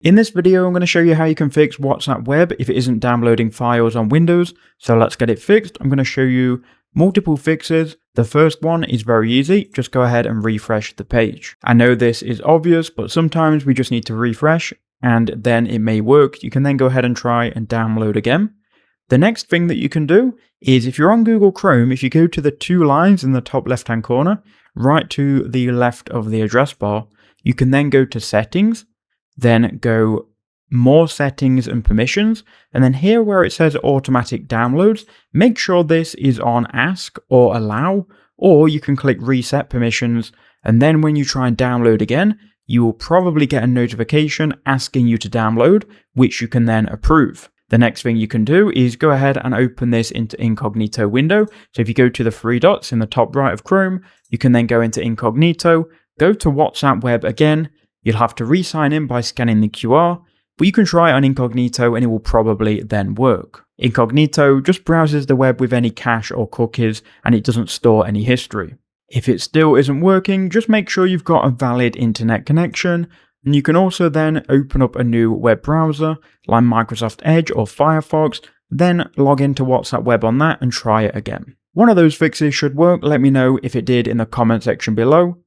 In this video, I'm going to show you how you can fix WhatsApp Web if it isn't downloading files on Windows. So let's get it fixed. I'm going to show you multiple fixes. The first one is very easy. Just go ahead and refresh the page. I know this is obvious, but sometimes we just need to refresh and then it may work. You can then go ahead and try and download again. The next thing that you can do is if you're on Google Chrome, if you go to the two lines in the top left-hand corner, right to the left of the address bar, you can then go to Settings. Then go More Settings and Permissions, and then here where it says Automatic Downloads, make sure this is on Ask or Allow, or you can click Reset Permissions, and then when you try and download again, you will probably get a notification asking you to download, which you can then approve. The next thing you can do is go ahead and open this into incognito window. So if you go to the three dots in the top right of Chrome, you can then go into incognito, go to WhatsApp Web again. You'll have to re-sign in by scanning the QR, but you can try it on incognito and it will probably then work. Incognito just browses the web with any cache or cookies and it doesn't store any history. If it still isn't working, just make sure you've got a valid internet connection, and you can also then open up a new web browser like Microsoft Edge or Firefox, then log into WhatsApp Web on that and try it again. One of those fixes should work. Let me know if it did in the comment section below.